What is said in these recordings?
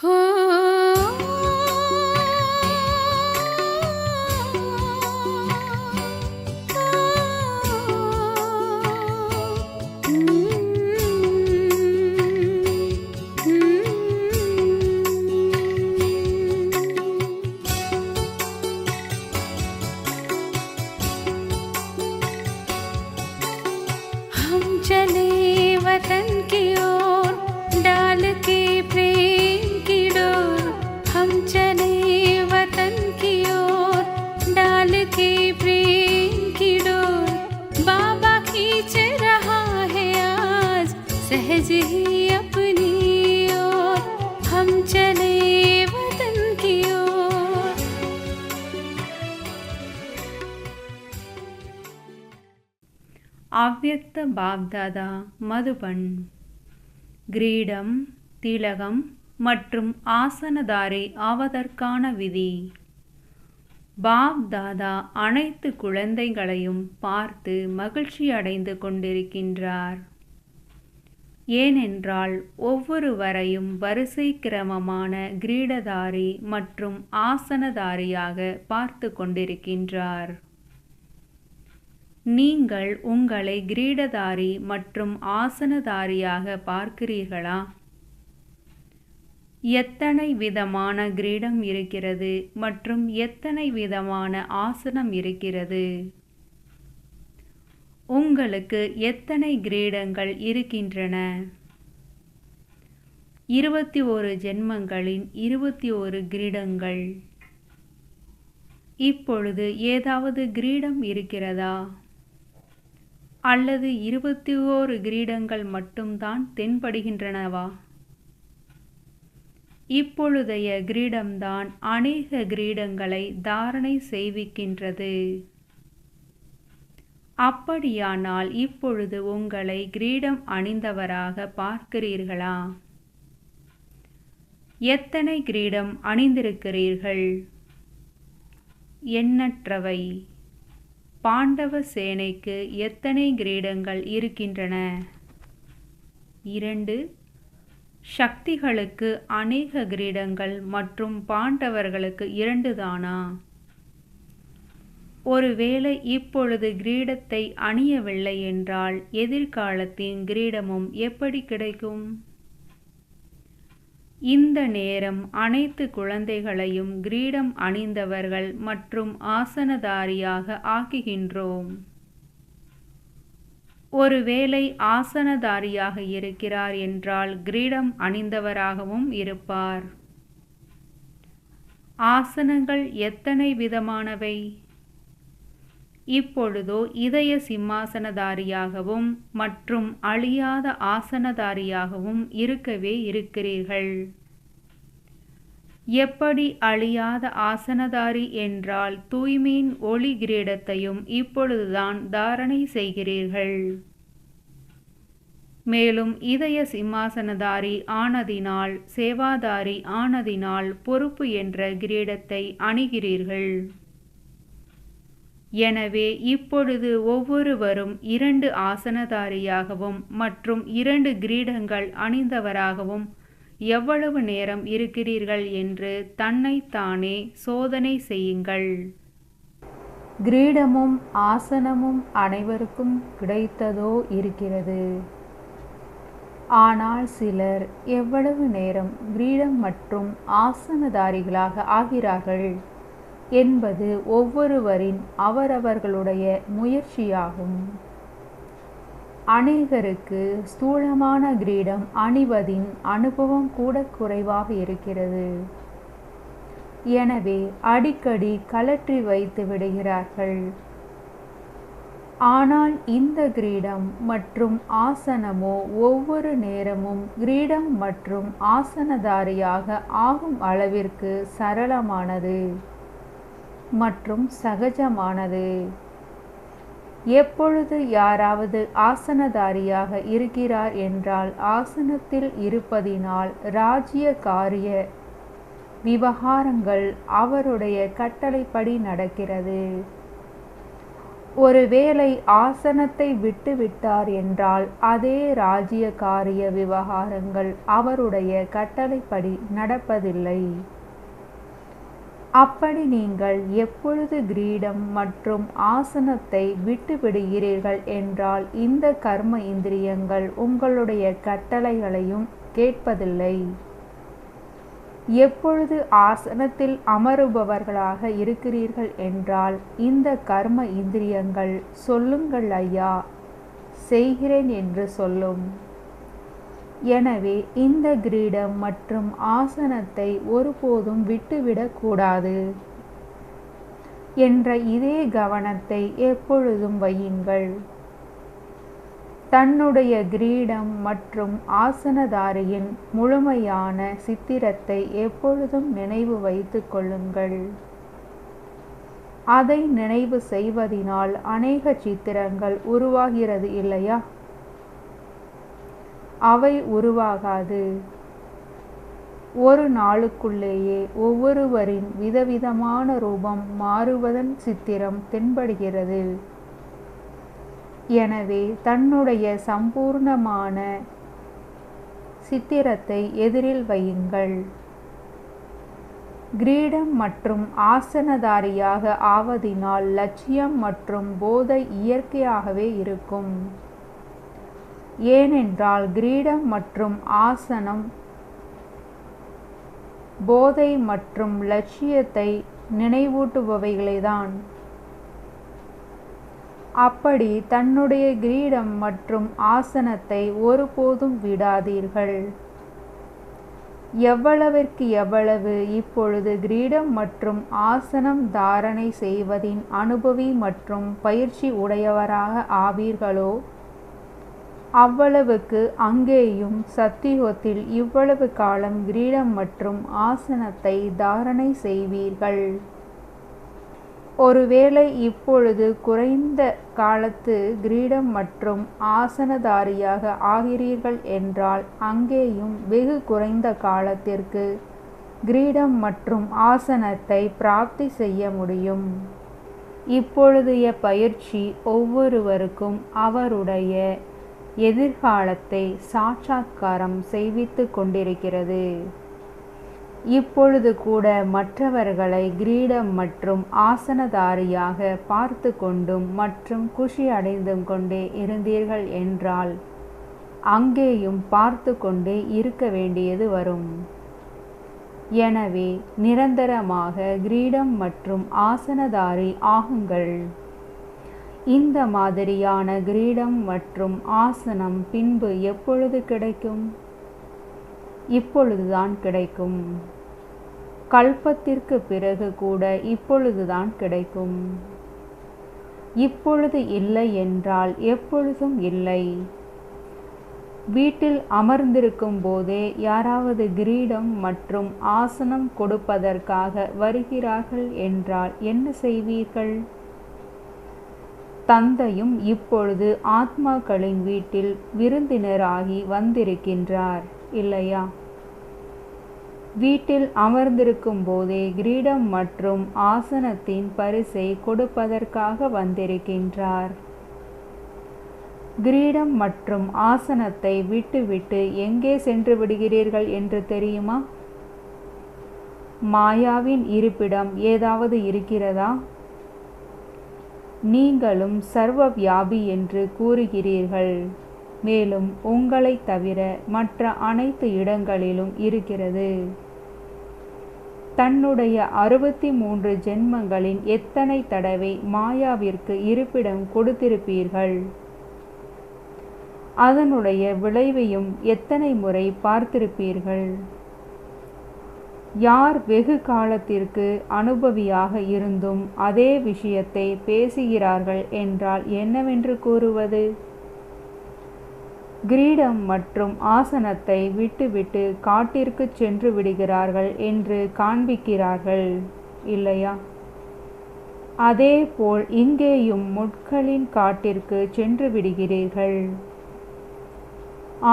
हो हम चले वतन की ओर डाल के प्रेम की डोर। हम चले वतन की ओर डाल के प्रेम की डोर। बाबा खींच रहा है आज सहज ही अपनी ओर। हम चले वतन की ओर। அவ்யக்த பாப்தாதா மதுபன். கிரீடம், திலகம் மற்றும் ஆசனதாரி ஆவதற்கான விதி. பாப்தாதா அனைத்து குழந்தைகளையும் பார்த்து மகிழ்ச்சி அடைந்து கொண்டிருக்கின்றார். ஏனென்றால் ஒவ்வொருவரையும் வரிசை கிரமமான கிரீடதாரி மற்றும் ஆசனதாரியாக பார்த்து கொண்டிருக்கின்றார். நீங்கள் உங்களை கிரீடதாரி மற்றும் ஆசனதாரியாக பார்க்கிறீர்களா? எத்தனை விதமான கிரீடம் இருக்கிறது மற்றும் எத்தனை விதமான ஆசனம் இருக்கிறது? உங்களுக்கு எத்தனை கிரீடங்கள் இருக்கின்றன? 21 ஜென்மங்களின் 21 கிரீடங்கள். இப்பொழுது ஏதாவது கிரீடம் இருக்கிறதா? அல்லது 21 கிரீடங்கள் மட்டும்தான் தென்படுகின்றனவா? இப்பொழுதைய கிரீடம்தான் அநேக கிரீடங்களை தாரணை செய்விக்கின்றது. அப்படியானால் இப்பொழுது உங்களை கிரீடம் அணிந்தவராக பார்க்கிறீர்களா? எத்தனை கிரீடம் அணிந்திருக்கிறீர்கள்? எண்ணற்றவை. பாண்டவ சேனைக்கு எத்தனை கிரீடங்கள் இருக்கின்றன? 2. சக்திகளுக்கு அநேக கிரீடங்கள் மற்றும் பாண்டவர்களுக்கு 2 தானா? ஒருவேளை இப்பொழுது கிரீடத்தை அணியவில்லை என்றால் எதிர்காலத்தின் கிரீடமும் எப்படி கிடைக்கும்? இந்த நேரம் அனைத்து குழந்தைகளையும் கிரீடம் அணிந்தவர்கள் மற்றும் ஆசனதாரியாக ஆக்குகின்றோம். ஒருவேளை ஆசனதாரியாக இருக்கிறார் என்றால் கிரீடம் அணிந்தவராகவும் இருப்பார். ஆசனங்கள் எத்தனை விதமானவை? இப்பொழுதோ இதய சிம்மாசனதாரியாகவும் மற்றும் அழியாத ஆசனதாரியாகவும் இருக்கவே இருக்கிறீர்கள். எப்படி அழியாத ஆசனதாரி என்றால் தூய்மையின் ஒளி கிரீடத்தையும் இப்பொழுதுதான் தாரணை செய்கிறீர்கள். மேலும் இதய சிம்மாசனதாரி ஆனதினால், சேவாதாரி ஆனதினால் பொறுப்பு என்ற கிரீடத்தை அணிகிறீர்கள். எனவே இப்பொழுது ஒவ்வொருவரும் 2 ஆசனதாரியாகவும் மற்றும் 2 கிரீடங்கள் அணிந்தவராகவும் எவ்வளவு நேரம் இருக்கிறீர்கள் என்று தன்னைத்தானே சோதனை செய்யுங்கள். கிரீடமும் ஆசனமும் அனைவருக்கும் கிடைத்ததோ இருக்கிறது. ஆனால் சிலர் எவ்வளவு நேரம் கிரீடம் மற்றும் ஆசனதாரிகளாக ஆகிறார்கள் என்பது ஒவ்வொருவரின் அவரவர்களுடைய முயற்சியாகும். அநேகருக்கு ஸ்தூலமான கிரீடம் அணிவதின் அனுபவம் கூட குறைவாக இருக்கிறது. எனவே அடிக்கடி கழற்றி வைத்து விடுகிறார்கள். ஆனால் இந்த கிரீடம் மற்றும் ஆசனமோ ஒவ்வொரு நேரமும் கிரீடம் மற்றும் ஆசனதாரியாக ஆகும் அளவிற்கு சரளமானது மற்றும் சகஜமானது. எப்பொழுது யாராவது ஆசனதாரியாக இருக்கிறார் என்றால் ஆசனத்தில் இருப்பதினால் ராஜ்ய காரிய விவகாரங்கள் அவருடைய கட்டளைப்படி நடக்கிறது. ஒருவேளை ஆசனத்தை விட்டுவிட்டார் என்றால் அதே ராஜ்ய காரிய விவகாரங்கள் அவருடைய கட்டளைப்படி நடப்பதில்லை. அப்படி நீங்கள் எப்பொழுது கிரீடம் மற்றும் ஆசனத்தை விட்டுவிடுகிறீர்கள் என்றால் இந்த கர்ம இந்திரியங்கள் உங்களுடைய கட்டளைகளையும் கேட்பதில்லை. எப்பொழுது ஆசனத்தில் அமருபவர்களாக இருக்கிறீர்கள் என்றால் இந்த கர்ம இந்திரியங்கள் சொல்லுங்கள் ஐயா, செய்கிறேன் என்று சொல்லும். எனவே இந்த கிரீடம் மற்றும் ஆசனத்தை ஒருபோதும் விட்டுவிடக்கூடாது என்ற இதே கவனத்தை எப்பொழுதும் வையுங்கள். தன்னுடைய கிரீடம் மற்றும் ஆசனதாரியின் முழுமையான சித்திரத்தை எப்பொழுதும் நினைவு வைத்து கொள்ளுங்கள். அதை நினைவு செய்வதினால் அநேக சித்திரங்கள் உருவாகிறது இல்லையா? அவை உருவாகாது. ஒரு நாளுக்குள்ளேயே ஒவ்வொருவரின் விதவிதமான ரூபம் மாறுவதன் சித்திரம் தென்படுகிறது. எனவே தன்னுடைய சம்பூர்ணமான சித்திரத்தை எதிரில் வையுங்கள். கிரீடம் மற்றும் ஆசனதாரியாக ஆவதினால் லட்சியம் மற்றும் போதை இயற்கையாகவே இருக்கும். ஏனென்றால் கிரீடம் மற்றும் ஆசனம் போதை மற்றும் லட்சியத்தை நினைவூட்டுபவைகளேதான். அப்படி தன்னுடைய கிரீடம் மற்றும் ஆசனத்தை ஒருபோதும் விடாதீர்கள். எவ்வளவிற்கு எவ்வளவு இப்பொழுது கிரீடம் மற்றும் ஆசனம் தாரணை செய்வதின் அனுபவி மற்றும் பயிற்சி உடையவராக ஆவீர்களோ அவ்வளவுக்கு அங்கேயும் சத்தியுகத்தில் இவ்வளவு காலம் கிரீடம் மற்றும் ஆசனத்தை தாரணை செய்வீர்கள். ஒருவேளை இப்பொழுது குறைந்த காலத்து கிரீடம் மற்றும் ஆசனதாரியாக ஆகிறீர்கள் என்றால் அங்கேயும் வெகு குறைந்த காலத்திற்கு கிரீடம் மற்றும் ஆசனத்தை பிராப்தி செய்ய முடியும். இப்பொழுதைய பயிற்சி ஒவ்வொருவருக்கும் அவருடைய எதிர்காலத்தை சாட்சாத்காரம் செய்வித்து கொண்டிருக்கிறது. இப்பொழுது கூட மற்றவர்களை கிரீடம் மற்றும் ஆசனதாரியாக பார்த்து கொண்டும் மற்றும் குஷி அடைந்தும் கொண்டே இருந்தீர்கள் என்றால் அங்கேயும் பார்த்து கொண்டே இருக்க வேண்டியது வரும். எனவே நிரந்தரமாக கிரீடம் மற்றும் ஆசனதாரி ஆகுங்கள். இந்த மாதிரியான கிரீடம் மற்றும் ஆசனம் பின்பு எப்பொழுது கிடைக்கும்? இப்பொழுதுதான் கிடைக்கும். கல்பத்திற்கு பிறகு கூட இப்பொழுதுதான் கிடைக்கும். இப்பொழுது இல்லை என்றால் எப்பொழுதும் இல்லை. வீட்டில் அமர்ந்திருக்கும் போதே யாராவது கிரீடம் மற்றும் ஆசனம் கொடுப்பதற்காக வருகிறார்கள் என்றால் என்ன செய்வீர்கள்? தந்தையும் இப்பொழுது ஆத்மாக்களின் வீட்டில் விருந்தினராகி வந்திருக்கின்றார் இல்லையா? வீட்டில் அமர்ந்திருக்கும் போதே கிரீடம் மற்றும் ஆசனத்தின் பரிசை கொடுப்பதற்காக வந்திருக்கின்றார். கிரீடம் மற்றும் ஆசனத்தை விட்டுவிட்டு எங்கே சென்று விடுகிறீர்கள் என்று தெரியுமா? மாயாவின் இருப்பிடம் ஏதாவது இருக்கிறதா? நீங்களும் சர்வ வியாபி என்று கூறுகிறீர்கள். மேலும் உங்களை தவிர மற்ற அனைத்து இடங்களிலும் இருக்கிறது. தன்னுடைய 63 ஜென்மங்களின் எத்தனை தடவை மாயாவிற்கு இருப்பிடம் கொடுத்திருப்பீர்கள்? அதனுடைய விளைவையும் எத்தனை முறை பார்த்திருப்பீர்கள்? யார் வெகு காலத்திற்கு அனுபவியாக இருந்தும் அதே விஷயத்தை பேசுகிறார்கள் என்றால் என்னவென்று கூறுவது? கிரீடம் மற்றும் ஆசனத்தை விட்டுவிட்டு காட்டிற்கு சென்று விடுகிறார்கள் என்று காண்பிக்கிறார்கள் இல்லையா? அதேபோல் இங்கேயும் முட்களின் காட்டிற்கு சென்று விடுகிறீர்கள்.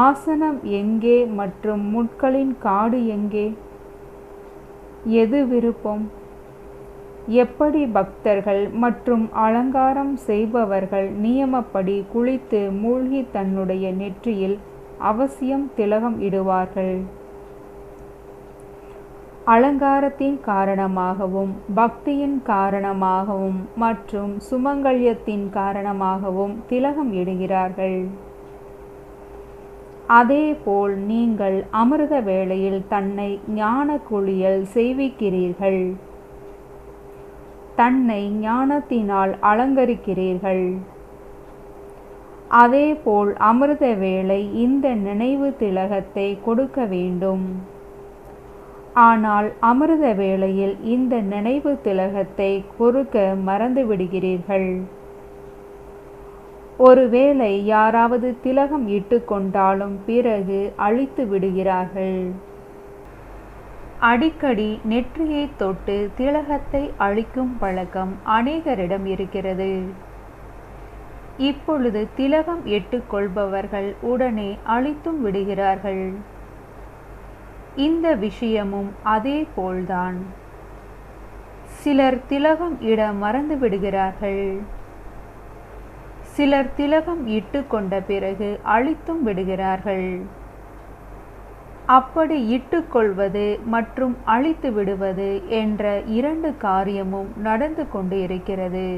ஆசனம் எங்கே மற்றும் முட்களின் காடு எங்கே? எது விருப்பம்? எப்படி பக்தர்கள் மற்றும் அலங்காரம் செய்பவர்கள் நியமப்படி குளித்து மூழ்கி தன்னுடைய நெற்றியில் அவசியம் திலகம் இடுவார்கள். அலங்காரத்தின் காரணமாகவும் பக்தியின் காரணமாகவும் மற்றும் சுமங்கல்யத்தின் காரணமாகவும் திலகம் இடுகிறார்கள். அதேபோல் நீங்கள் அமிர்த வேளையில் தன்னை ஞான குளியல் செய்விக்கிறீர்கள், தன்னை ஞானத்தினால் அலங்கரிக்கிறீர்கள். அதேபோல் அமிர்த வேளை இந்த நினைவு திலகத்தை கொடுக்க வேண்டும். ஆனால் அமிர்த வேளையில் இந்த நினைவு திலகத்தை கொடுக்க மறந்துவிடுகிறீர்கள். ஒருவேளை யாராவது திலகம் இட்டு கொண்டாலும் பிறகு அழித்து விடுகிறார்கள். அடிக்கடி நெற்றியை தொட்டு திலகத்தை அழிக்கும் பழக்கம் அநேகரிடம் இருக்கிறது. இப்பொழுது திலகம் இட்டுக் கொள்பவர்கள் உடனே அழித்தும் விடுகிறார்கள். இந்த விஷயமும் அதே போல்தான். சிலர் திலகம் இட மறந்து விடுகிறார்கள். சிலர் திலகம் இட்டு கொண்ட பிறகு அழித்தும் விடுகிறார்கள். அப்படி இட்டுக்கொள்வது மற்றும் அழித்து விடுவது என்ற இரண்டு காரியமும் நடந்து கொண்டு இருக்கிறது.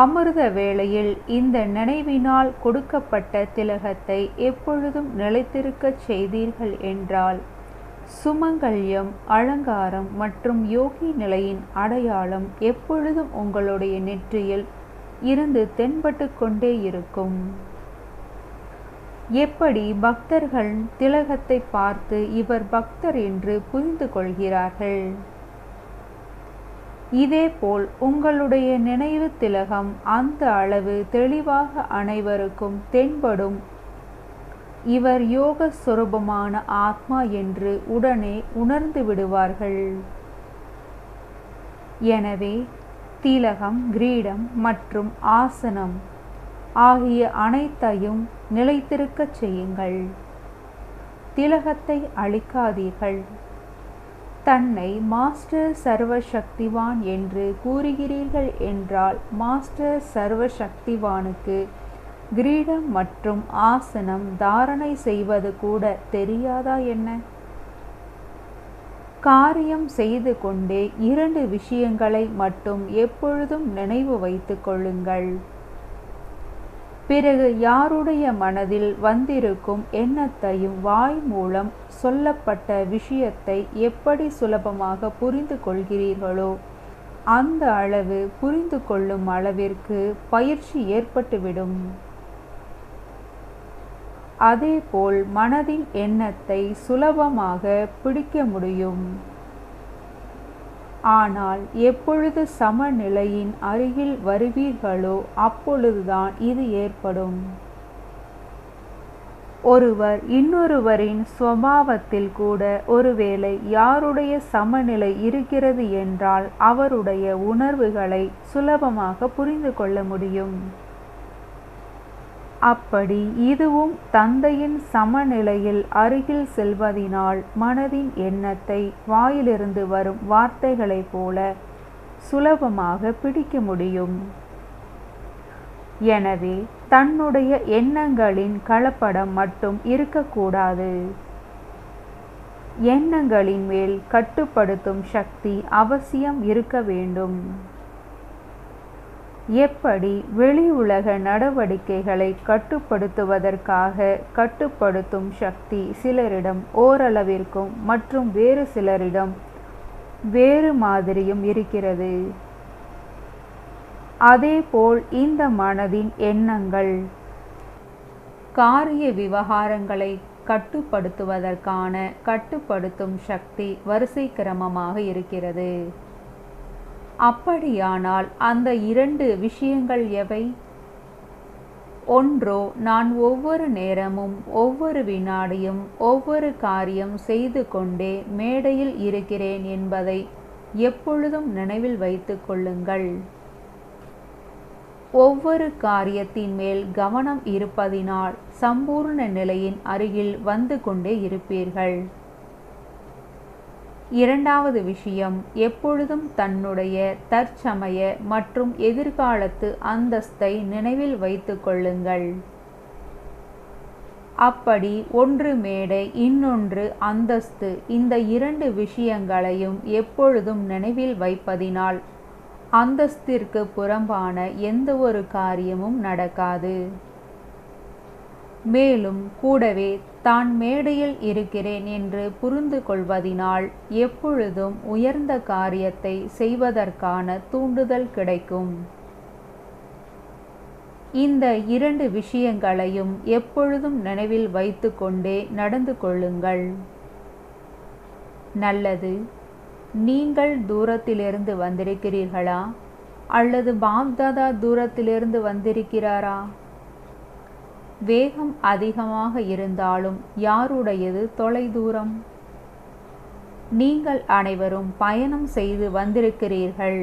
அமிர்த வேளையில் இந்த நினைவினால் கொடுக்கப்பட்ட திலகத்தை எப்பொழுதும் நிலைத்திருக்கச் செய்தீர்கள் என்றால் சுமங்கல்யம், அலங்காரம் மற்றும் யோகி நிலையின் அடையாளம் எப்பொழுதும் உங்களுடைய நெற்றியில் இருந்து தென்பட்டு கொண்டே இருக்கும். எப்படி பக்தர்கள் திலகத்தை பார்த்து இவர் பக்தர் என்று புரிந்து கொள்கிறார்கள், இதேபோல் உங்களுடைய நினைவு திலகம் அந்த அளவு தெளிவாக அனைவருக்கும் தென்படும். இவர் யோக சொரூபமான ஆத்மா என்று உடனே உணர்ந்து விடுவார்கள். எனவே திலகம், கிரீடம் மற்றும் ஆசனம் ஆகிய அனைத்தையும் நிலைத்திருக்கச் செய்யுங்கள். திலகத்தை அழிக்காதீர்கள். தன்னை மாஸ்டர் சர்வசக்திவான் என்று கூறுகிறீர்கள் என்றால் மாஸ்டர் சர்வசக்திவானுக்கு கிரீடம் மற்றும் ஆசனம் தாரணை செய்வது கூட தெரியாதா என்ன? காரியம் செய்து கொண்டே இரண்டு விஷயங்களை மட்டும் எப்பொழுதும் நினைவு வைத்துக் கொள்ளுங்கள். பிறகு யாருடைய மனதில் வந்திருக்கும் எண்ணத்தையும் வாய் மூலம் சொல்லப்பட்ட விஷயத்தை எப்படி சுலபமாக புரிந்து கொள்கிறீர்களோ அந்த அளவு புரிந்து கொள்ளும் அளவிற்கு பயிற்சி ஏற்பட்டுவிடும். அதேபோல் மனதின் எண்ணத்தை சுலபமாக பிடிக்க முடியும். ஆனால் எப்பொழுது சமநிலையின் அருகில் வருவீர்களோ அப்பொழுதுதான் இது ஏற்படும். ஒருவர் இன்னொருவரின் சுபாவத்தில் கூட ஒருவேளை யாருடைய சமநிலை இருக்கிறது என்றால் அவருடைய உணர்வுகளை சுலபமாக புரிந்து கொள்ள முடியும். அப்படி இதுவும் தந்தையின் சமநிலையில் அருகில் செல்வதினால் மனதின் எண்ணத்தை வாயிலிருந்து வரும் வார்த்தைகளைப் போல சுலபமாக பிடிக்க முடியும். எனவே தன்னுடைய எண்ணங்களின் கலப்படம் மட்டும் இருக்கக்கூடாது. எண்ணங்களின் மேல் கட்டுப்படுத்தும் சக்தி அவசியம் இருக்க வேண்டும். எப்படி வெளி உலக நடவடிக்கைகளை கட்டுப்படுத்துவதற்காக கட்டுப்படுத்தும் சக்தி சிலரிடம் ஓரளவிற்கும் மற்றும் வேறு சிலரிடம் வேறு மாதிரியும் இருக்கிறது, அதேபோல் இந்த மனதின் எண்ணங்கள் காரிய விவகாரங்களை கட்டுப்படுத்துவதற்கான கட்டுப்படுத்தும் சக்தி வரிசை கிரமமாக இருக்கிறது. அப்படியானால் அந்த இரண்டு விஷயங்கள் எவை? ஒன்றோ நான் ஒவ்வொரு நேரமும் ஒவ்வொரு வினாடியும் ஒவ்வொரு காரியம் செய்து கொண்டே மேடையில் இருக்கிறேன் என்பதை எப்பொழுதும் நினைவில் வைத்துக் கொள்ளுங்கள். ஒவ்வொரு காரியத்தின் மேல் கவனம் இருப்பதினால் சம்பூர்ண நிலையின் அருகில் வந்து கொண்டே இருப்பீர்கள். இரண்டாவது விஷயம், எப்பொழுதும் தன்னுடைய தற்சமய மற்றும் எதிர்காலத்து அந்தஸ்தை நினைவில் வைத்துக் கொள்ளுங்கள். அப்படி ஒன்று மேடை, இன்னொன்று அந்தஸ்து, இந்த இரண்டு விஷயங்களையும் எப்பொழுதும் நினைவில் வைப்பதினால் அந்தஸ்திற்கு புறம்பான எந்த ஒரு காரியமும் நடக்காது. மேலும் கூடவே தான் மேடையில் இருக்கிறேன் என்று புரிந்து கொள்வதினால் எப்பொழுதும் உயர்ந்த காரியத்தை செய்வதற்கான தூண்டுதல் கிடைக்கும். இந்த இரண்டு விஷயங்களையும் எப்பொழுதும் நினைவில் வைத்து கொண்டே நடந்து கொள்ளுங்கள். நல்லது. நீங்கள் தூரத்திலிருந்து வந்திருக்கிறீர்களா அல்லது பாப்தாதா தூரத்திலிருந்து வந்திருக்கிறாரா? வேகம் அதிகமாக இருந்தாலும் யாருடையது தொலைதூரம்? நீங்கள் அனைவரும் பயணம் செய்து வந்திருக்கிறீர்கள்.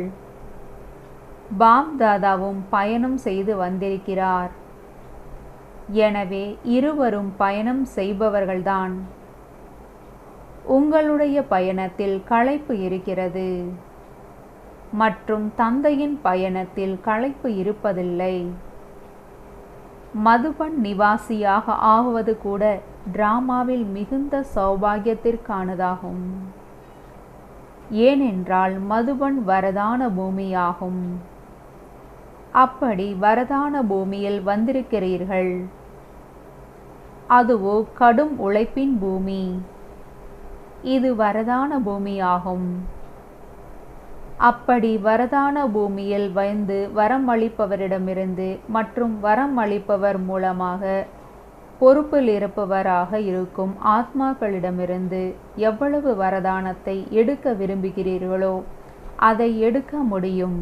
பாப்தாதாவும் பயணம் செய்து வந்திருக்கிறார். எனவே இருவரும் பயணம் செய்பவர்கள்தான். உங்களுடைய பயணத்தில் களைப்பு இருக்கிறது மற்றும் தந்தையின் பயணத்தில் களைப்பு இருப்பதில்லை. மதுபன் நிவாசியாக ஆவது கூட டிராமாவில் மிகுந்த சௌபாகியத்திற்கானதாகும். ஏனென்றால் மதுபன் வரதான பூமியாகும். அப்படி வரதான பூமியில் வந்திருக்கிறீர்கள். அதுவோ கடும் உழைப்பின் பூமி. இது வரதான பூமியாகும். அப்படி வரதான பூமியில் வந்து வரம் அளிப்பவரிடமிருந்து மற்றும் வரம் அளிப்பவர் மூலமாக பொறுப்பில் இருப்பவராக இருக்கும் ஆத்மாக்களிடமிருந்து எவ்வளவு வரதானத்தை எடுக்க விரும்புகிறீர்களோ அதை எடுக்க முடியும்.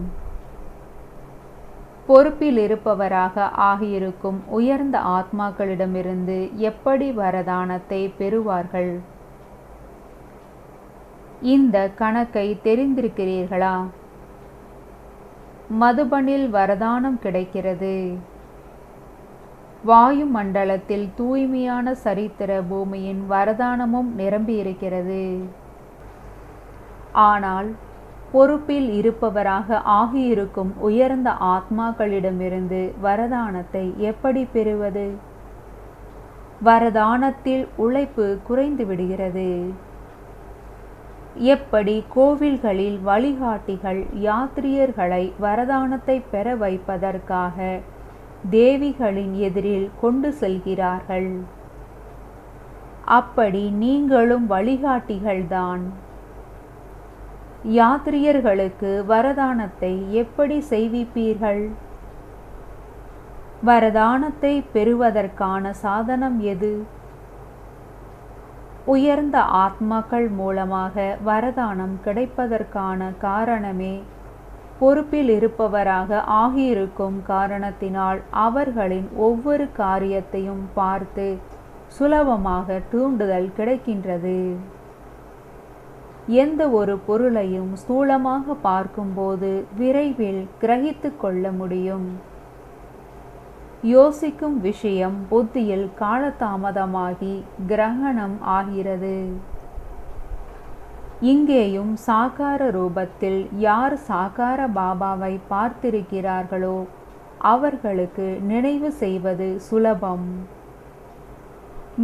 பொறுப்பில் இருப்பவராக ஆகியிருக்கும் உயர்ந்த ஆத்மாக்களிடமிருந்து எப்படி வரதானத்தை பெறுவார்கள்? இந்த கணக்கை தெரிந்திருக்கிறீர்களா? மதுபனில் வரதானம் கிடைக்கிறது. வாயு மண்டலத்தில் தூய்மையான சரித்திர பூமியின் வரதானமும் நிரம்பியிருக்கிறது. ஆனால் பொறுப்பில் இருப்பவராக ஆகியிருக்கும் உயர்ந்த ஆத்மாக்களிடமிருந்து வரதானத்தை எப்படி பெறுவது? வரதானத்தில் உழைப்பு குறைந்து விடுகிறது. எப்படி கோவில்களில் வழிகாட்டிகள் யாத்ரீகர்களை வரதானத்தை பெற வைப்பதற்காக தேவிகளின் எதிரில் கொண்டு செல்கிறார்கள், அப்படி நீங்களும் வழிகாட்டிகள்தான். யாத்ரீகர்களுக்கு வரதானத்தை எப்படி செய்விப்பீர்கள்? வரதானத்தை பெறுவதற்கான சாதனம் எது? உயர்ந்த ஆத்மாக்கள் மூலமாக வரதானம் கிடைப்பதற்கான காரணமே பொறுப்பில் இருப்பவராக ஆகியிருக்கும் காரணத்தினால் அவர்களின் ஒவ்வொரு காரியத்தையும் பார்த்து சுலபமாக தூண்டுதல் கிடைக்கின்றது. எந்த ஒரு பொருளையும் ஸ்தூலமாக பார்க்கும்போது விரைவில் கிரகித்து கொள்ள முடியும். யோசிக்கும் விஷயம் புத்தியில் காலதாமதமாகி கிரகணம் ஆகிறது. இங்கேயும் சாகார ரூபத்தில் யார் சாகார பாபாவை பார்த்திருக்கிறார்களோ அவர்களுக்கு நினைவு செய்வது சுலபம்.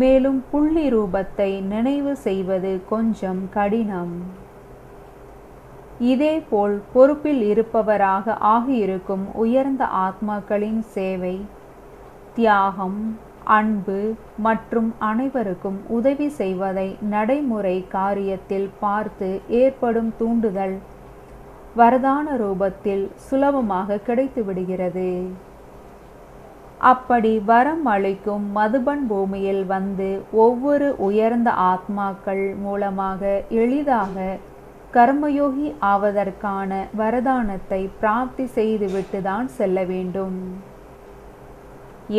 மேலும் புள்ளி ரூபத்தை நினைவு செய்வது கொஞ்சம் கடினம். இதேபோல் பொறுப்பில் இருப்பவராக ஆகியிருக்கும் உயர்ந்த ஆத்மாக்களின் சேவை, தியாகம், அன்பு மற்றும் அனைவருக்கும் உதவி செய்வதை நடைமுறை காரியத்தில் பார்த்து ஏற்படும் தூண்டுதல் வரதான ரூபத்தில் சுலபமாக கிடைத்துவிடுகிறது. அப்படி வரம் அளிக்கும் மதுபன் பூமியில் வந்து ஒவ்வொரு உயர்ந்த ஆத்மாக்கள் மூலமாக எளிதாக கர்மயோகி ஆவதற்கான வரதானத்தை பிராப்தி செய்துவிட்டு தான் செல்ல வேண்டும்.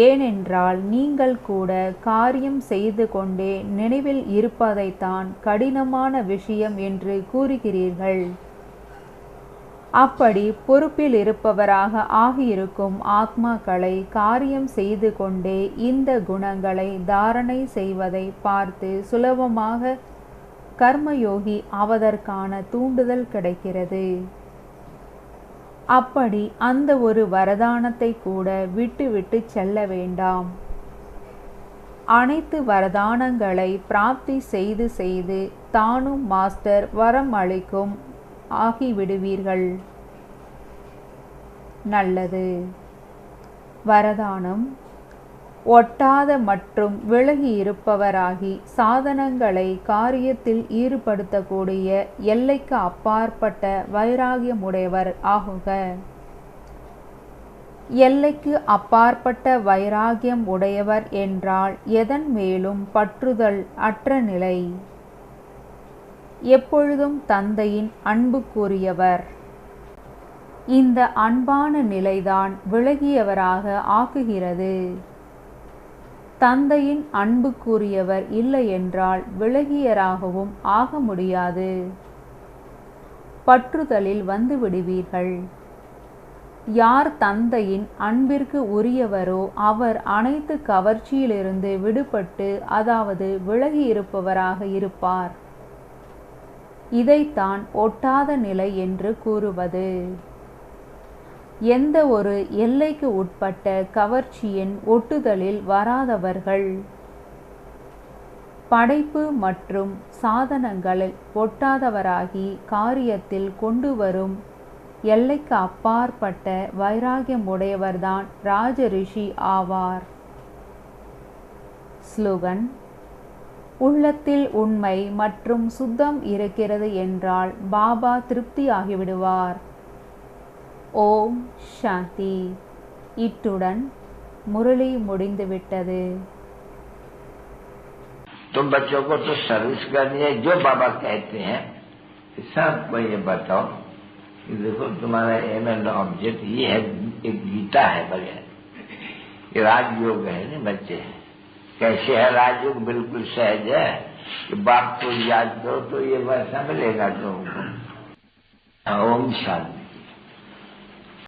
ஏனென்றால் நீங்கள் கூட காரியம் செய்து கொண்டே நினைவில் இருப்பதைத்தான் கடினமான விஷயம் என்று கூறுகிறீர்கள். அப்படி பொறுப்பில் இருப்பவராக ஆகியிருக்கும் ஆத்மாக்களை காரியம் செய்து கொண்டே இந்த குணங்களை தாரணை செய்வதை பார்த்து சுலபமாக கர்மயோகி ஆவதற்கான தூண்டுதல் கிடைக்கிறது. அப்படி அந்த ஒரு வரதானத்தை கூட விட்டு செல்ல வேண்டாம். அனைத்து வரதானங்களை பிராப்தி செய்து தானும் மாஸ்டர் வரம் அளிக்கும் ஆகிவிடுவீர்கள். நல்லது. வரதானம்: ஒட்டாத மற்றும் விலகி இருப்பவராகி சாதனங்களை காரியத்தில் ஈடுபடுத்தக்கூடிய எல்லைக்கு அப்பாற்பட்ட வைராகியமுடையவர் ஆகுக. எல்லைக்கு அப்பாற்பட்ட வைராகியம் உடையவர் என்றால் எதன் மேலும் பற்றுதல் அற்ற நிலை. எப்பொழுதும் தந்தையின் அன்புக்குரியவர். இந்த அன்பான நிலைதான் விலகியவராக ஆக்குகிறது. தந்தையின் அன்புக்குரியவர் இல்லை என்றால் விலகியராகவும் ஆக முடியாது. பற்றுதலில் வந்து விடுவீர்கள். யார் தந்தையின் அன்பிற்கு உரியவரோ அவர் அனைத்து கவர்ச்சியிலிருந்து விடுபட்டு, அதாவது விலகி இருப்பவராக இருப்பார். இதைத்தான் ஒட்டாத நிலை என்று கூறுவது. எந்த ஒரு எல்லைக்கு உட்பட்ட கவர்ச்சியின் ஒட்டுதலில் வராதவர்கள். படைப்பு மற்றும் சாதனங்களில் ஒட்டாதவராகி காரியத்தில் கொண்டு வரும் எல்லைக்கு அப்பாற்பட்ட வைராகியமுடையவர்தான் ராஜரிஷி ஆவார். ஸ்லோகன்: உள்ளத்தில் உண்மை மற்றும் சுத்தம் இருக்கிறது என்றால் பாபா திருப்தி ஆகிவிடுவார். ஓம் சாந்தி. இத்துடன் முரளி முடிந்துவிட்டது. तुम बच्चों को तो सर्विस करनी है, जो बाबा कहते हैं सबको ये बताओ कि देखो तुम्हारा एम एंड ऑब्जेक्ट ये है, एक गीता है बगैर, ये राजयोग है ना बच्चे। कैसे है राजयोग? बिल्कुल सहज है कि बाप को याद करो तो ये वर्षा मिलेगा तुमको। ओम शांति।